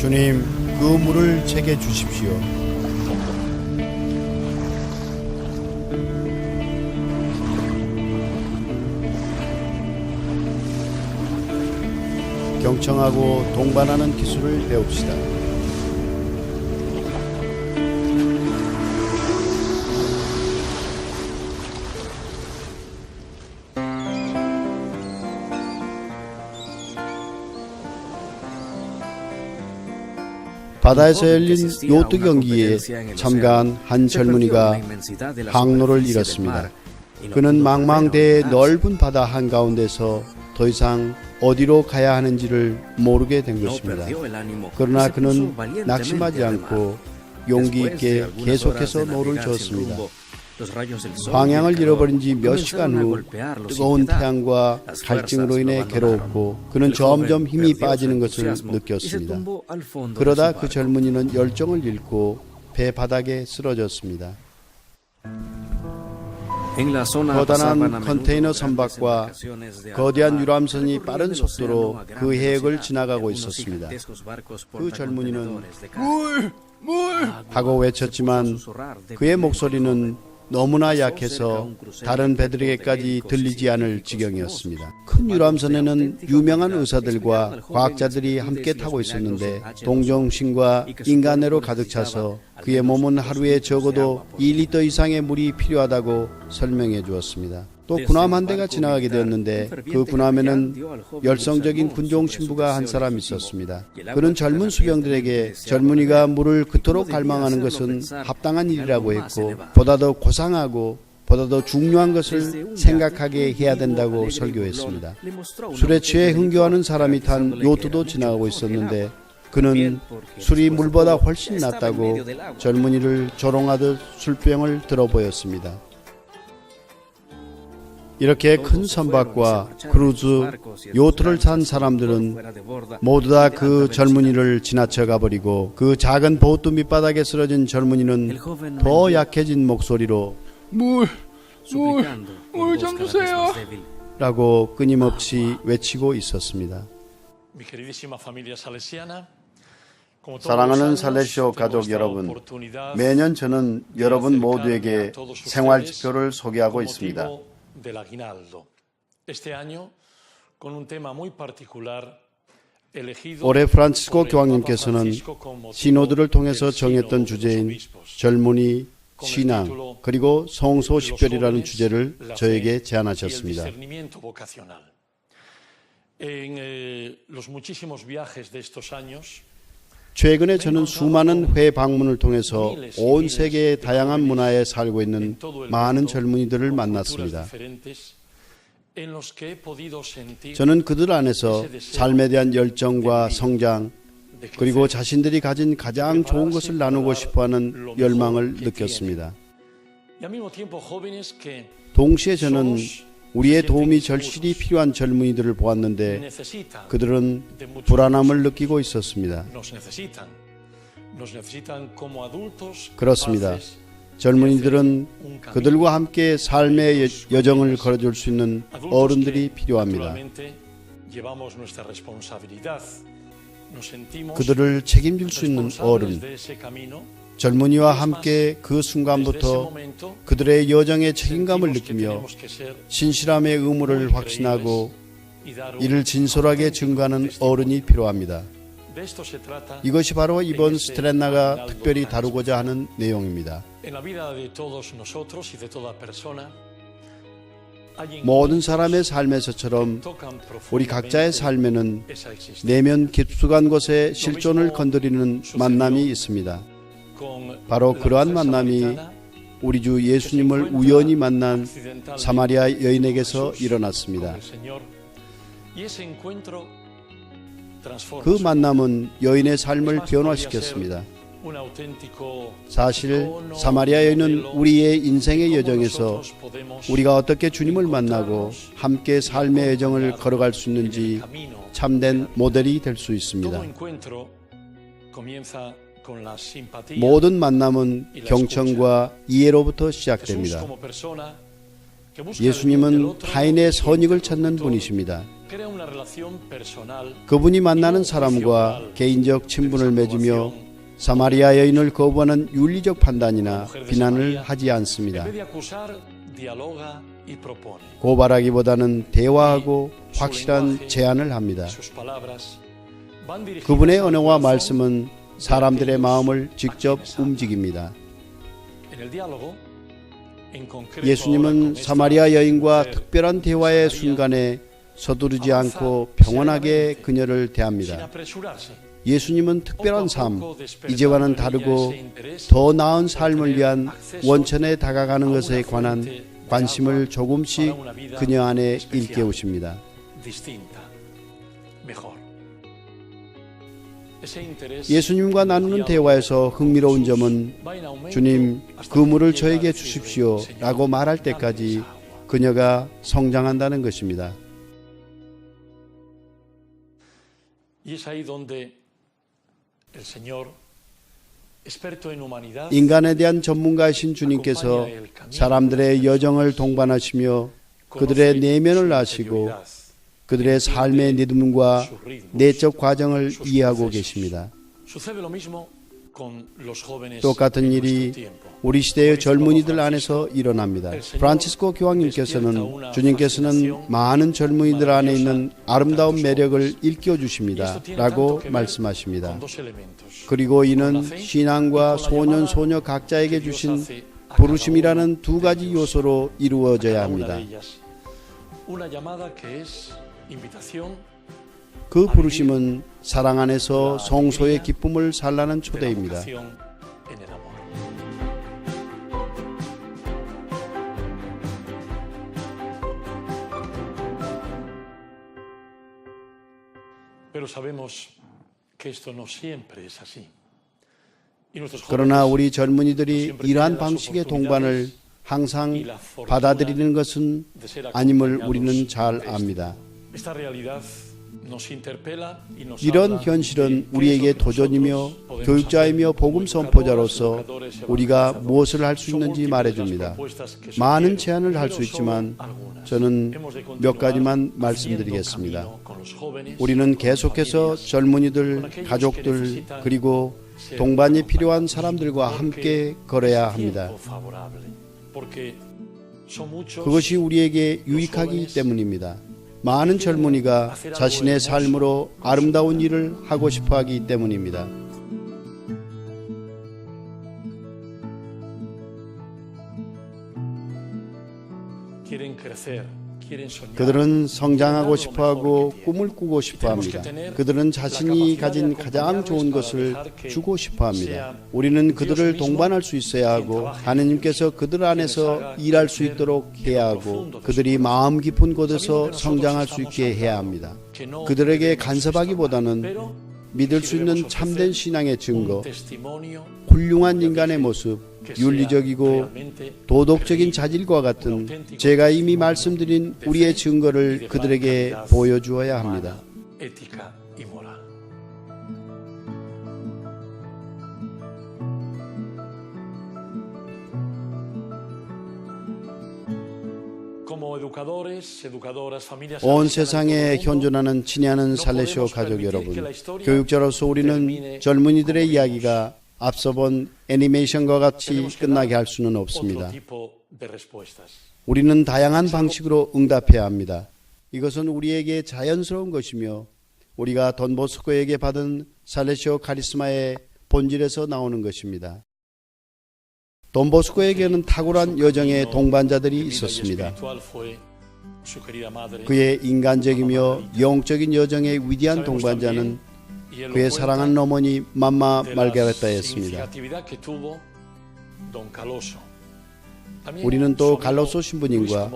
주님, 그 물을 제게 주십시오. 경청하고 동반하는 기술을 배웁시다. 바다에서 열린 요트 경기에 참가한 한 젊은이가 항로를 잃었습니다. 그는 망망대해 넓은 바다 한가운데서 더 이상 어디로 가야 하는지를 모르게 된 것입니다. 그러나 그는 낙심하지 않고 용기 있게 계속해서 노를 저었습니다. 방향을 잃어버린 지 몇 시간 후 뜨거운 태양과 갈증으로 인해 괴로웠고 그는 점점 힘이 빠지는 것을 느꼈습니다. 그러다 그 젊은이는 열정을 잃고 배 바닥에 쓰러졌습니다. 거대한 컨테이너 선박과 거대한 유람선이 빠른 속도로 그 해역을 지나가고 있었습니다. 그 젊은이는 물! 하고 외쳤지만 그의 목소리는 너무나 약해서 다른 배들에게까지 들리지 않을 지경이었습니다. 큰 유람선에는 유명한 의사들과 과학자들이 함께 타고 있었는데 동정심과 인간애로 가득 차서 그의 몸은 하루에 적어도 2리터 이상의 물이 필요하다고 설명해 주었습니다. 또 군함 한 대가 지나가게 되었는데 그 군함에는 열성적인 군종 신부가 한 사람 있었습니다. 그는 젊은 수병들에게 젊은이가 물을 그토록 갈망하는 것은 합당한 일이라고 했고 보다 더 고상하고 보다 더 중요한 것을 생각하게 해야 된다고 설교했습니다. 술에 취해 흥겨워하는 사람이 탄 요트도 지나가고 있었는데 그는 술이 물보다 훨씬 낫다고 젊은이를 조롱하듯 술병을 들어 보였습니다. 이렇게 큰 선박과 크루즈, 요트를 탄 사람들은 모두 다 그 젊은이를 지나쳐 가버리고 그 작은 보트 밑바닥에 쓰러진 젊은이는 더 약해진 목소리로 물 좀 주세요 라고 끊임없이 외치고 있었습니다. 사랑하는 살레시오 가족 여러분, 매년 저는 여러분 모두에게 생활지표를 소개하고 있습니다. 올해 프란치스코 교황님께서는 시노드를 통해서 정했던 주제인 젊은이, 신앙, 그리고 성소 식별이라는 주제를 저에게 제안하셨습니다. 최근에 저는 수많은 회의 방문을 통해서 온 세계의 다양한 문화에 살고 있는 많은 젊은이들을 만났습니다. 저는 그들 안에서 삶에 대한 열정과 성장, 그리고 자신들이 가진 가장 좋은 것을 나누고 싶어하는 열망을 느꼈습니다. 동시에 저는 우리의 도움이 절실히 필요한 젊은이들을 보았는데 그들은 불안함을 느끼고 있었습니다. 그렇습니다. 젊은이들은 그들과 함께 삶의 여정을 걸어줄 수 있는 어른들이 필요합니다. 그들을 책임질 수 있는 어른, 젊은이와 함께 그 순간부터 그들의 여정의 책임감을 느끼며 신실함의 의무를 확신하고 이를 진솔하게 증거하는 어른이 필요합니다. 이것이 바로 이번 스트레나가 특별히 다루고자 하는 내용입니다. 모든 사람의 삶에서처럼 우리 각자의 삶에는 내면 깊숙한 곳에 실존을 건드리는 만남이 있습니다. 바로 그러한 만남이 우리 주 예수님을 우연히 만난 사마리아 여인에게서 일어났습니다. 그 만남은 여인의 삶을 변화시켰습니다. 사실 사마리아 여인은 우리의 인생의 여정에서 우리가 어떻게 주님을 만나고 함께 삶의 여정을 걸어갈 수 있는지 참된 모델이 될 수 있습니다. 모든 만남은 경청과 이해로부터 시작됩니다. 예수님은 타인의 선익을 찾는 분이십니다. 그분이 만나는 사람과 개인적 친분을 맺으며 사마리아 여인을 거부하는 윤리적 판단이나 비난을 하지 않습니다. 고발하기보다는 대화하고 확실한 제안을 합니다. 그분의 언어와 말씀은 사람들의 마음을 직접 움직입니다. 예수님은 사마리아 여인과 특별한 대화의 순간에 서두르지 않고 평온하게 그녀를 대합니다. 예수님은 특별한 삶, 이제와는 다르고 더 나은 삶을 위한 원천에 다가가는 것에 관한 관심을 조금씩 그녀 안에 일깨우십니다. 예수님과 나누는 대화에서 흥미로운 점은 주님, 그 물을 저에게 주십시오 라고 말할 때까지 그녀가 성장한다는 것입니다. 인간에 대한 전문가이신 주님께서 사람들의 여정을 동반하시며 그들의 내면을 아시고 그들의 삶의 리듬과 내적 과정을 이해하고 계십니다. 똑같은 일이 우리 시대의 젊은이들 안에서 일어납니다. 프란치스코 교황님께서는 주님께서는 많은 젊은이들 안에 있는 아름다운 매력을 일깨워주십니다 라고 말씀하십니다. 그리고 이는 신앙과 소년, 소녀 각자에게 주신 부르심이라는 두 가지 요소로 이루어져야 합니다. 그 부르심은 사랑 안에서 성소의 기쁨을 살라는 초대입니다. 그러나 우리 젊은이들이 이러한 방식의 동반을 항상 받아들이는 것은 아님을 우리는 잘 압니다. 이런 현실은 우리에게 도전이며 교육자이며 복음 선포자로서 우리가 무엇을 할 수 있는지 말해줍니다. 많은 제안을 할 수 있지만 저는 몇 가지만 말씀드리겠습니다. 우리는 계속해서 젊은이들, 가족들, 그리고 동반이 필요한 사람들과 함께 걸어야 합니다. 그것이 우리에게 유익하기 때문입니다. 많은 젊은이가 자신의 삶으로 아름다운 일을 하고 싶어 하기 때문입니다. 그들은 성장하고 싶어하고 꿈을 꾸고 싶어합니다. 그들은 자신이 가진 가장 좋은 것을 주고 싶어합니다. 우리는 그들을 동반할 수 있어야 하고 하느님께서 그들 안에서 일할 수 있도록 해야 하고 그들이 마음 깊은 곳에서 성장할 수 있게 해야 합니다. 그들에게 간섭하기보다는 믿을 수 있는 참된 신앙의 증거, 훌륭한 인간의 모습, 윤리적이고 도덕적인 자질과 같은 제가 이미 말씀드린 우리의 증거를 그들에게 보여주어야 합니다. 온 세상에 현존하는 친애하는 살레시오 가족 여러분, 교육자로서 우리는 젊은이들의 이야기가 앞서 본 애니메이션과 같이 끝나게 할 수는 없습니다. 우리는 다양한 방식으로 응답해야 합니다. 이것은 우리에게 자연스러운 것이며 우리가 돈보스코에게 받은 살레시오 카리스마의 본질에서 나오는 것입니다. 돈보스코에게는 탁월한 여정의 동반자들이 있었습니다. 그의 인간적이며 영적인 여정의 위대한 동반자는 그의 사랑하는 어머니 맘마 말가레타였습니다. 우리는 또 갈로소 신부님과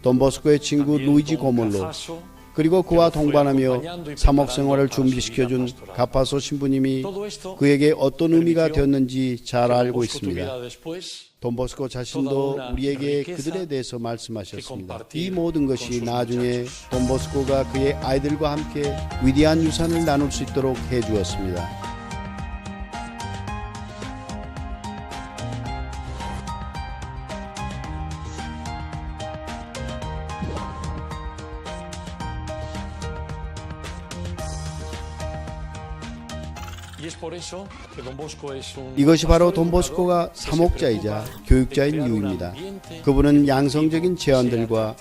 돈보스코의 친구 루이지 고몰로 그리고 그와 동반하며 사목 생활을 준비시켜준 가파소 신부님이 그에게 어떤 의미가 되었는지 잘 알고 있습니다. 돈보스코 자신도 우리에게 그들에 대해서 말씀하셨습니다. 이 모든 것이 나중에 돈보스코가 그의 아이들과 함께 위대한 유산을 나눌 수 있도록 해주었습니다. 이것이 바로 돈보스코가 사목자이자 교육자인 이유입니다. 그분은 양성적인 제안들과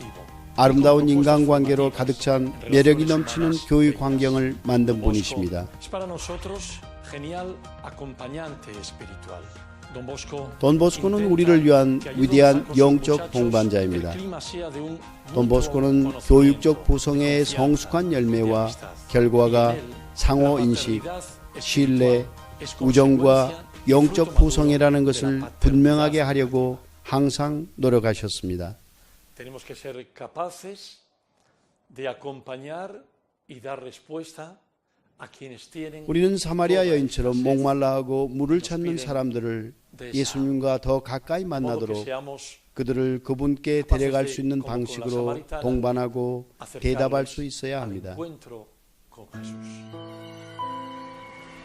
아름다운 인간관계로 가득 찬 매력이 넘치는 교육 환경을 만든 분이십니다. 돈보스코는 우리를 위한 위대한 영적 동반자입니다. 돈보스코는 교육적 부성애의 성숙한 열매와 결과가 상호인식, 신뢰, 우정과 영적 부성애라는 것을 분명하게 하려고 항상 노력하셨습니다. Tenemos que ser capaces de acompañar y dar respuesta a quienes tienen. 우리는 사마리아 여인처럼 목말라하고 물을 찾는 사람들을 예수님과 더 가까이 만나도록 그들을 그분께 데려갈 수 있는 방식으로 동반하고 대답할 수 있어야 합니다.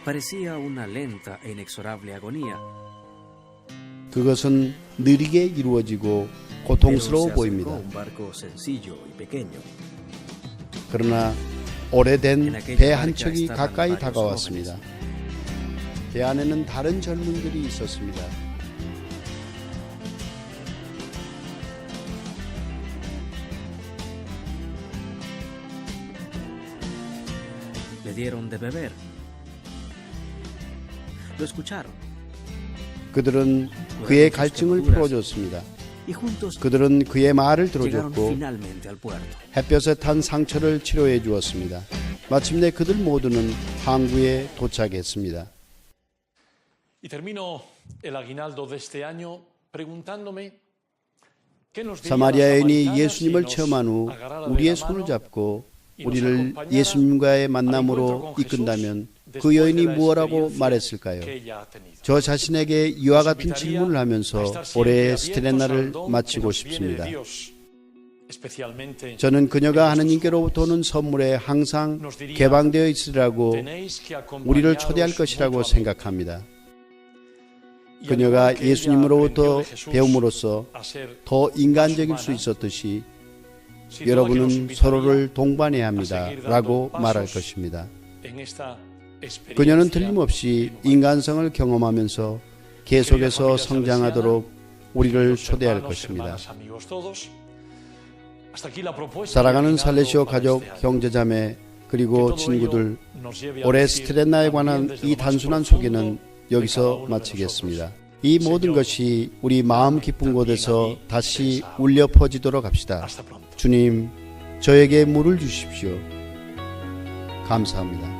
Parecía una lenta e inexorable agonía. 그것은 느리게 이루어지고 고통스러워 보입니다. 그러나 오래된 배 한 척이 가까이 다가왔습니다. 배 안에는 다른 젊은들이 있었습니다. Le dieron de beber. Lo escucharon. 그들은 그의 갈증을 풀어줬습니다. 그들은 그의 말을 들어줬고 햇볕에 탄 상처를 치료해 주었습니다. 마침내 그들 모두는 항구에 도착했습니다. 사마리아 여인이 예수님을 체험한 후 우리의 손을 잡고 우리를 예수님과의 만남으로 이끈다면 그 여인이 무엇라고 말했을까요? 저 자신에게 이와 같은 질문을 하면서 올해의 스티레나를 마치고 싶습니다. 저는 그녀가 하느님께로부터 오는 선물에 항상 개방되어 있으라고 우리를 초대할 것이라고 생각합니다. 그녀가 예수님으로부터 배움으로써 더 인간적일 수 있었듯이 여러분은 서로를 동반해야 합니다. 라고 말할 것입니다. 그녀는 틀림없이 인간성을 경험하면서 계속해서 성장하도록 우리를 초대할 것입니다. 사랑하는 살레시오 가족, 형제자매, 그리고 친구들, 올해 스티레나에 관한 이 단순한 소개는 여기서 마치겠습니다. 이 모든 것이 우리 마음 깊은 곳에서 다시 울려 퍼지도록 합시다. 주님, 저에게 물을 주십시오. 감사합니다.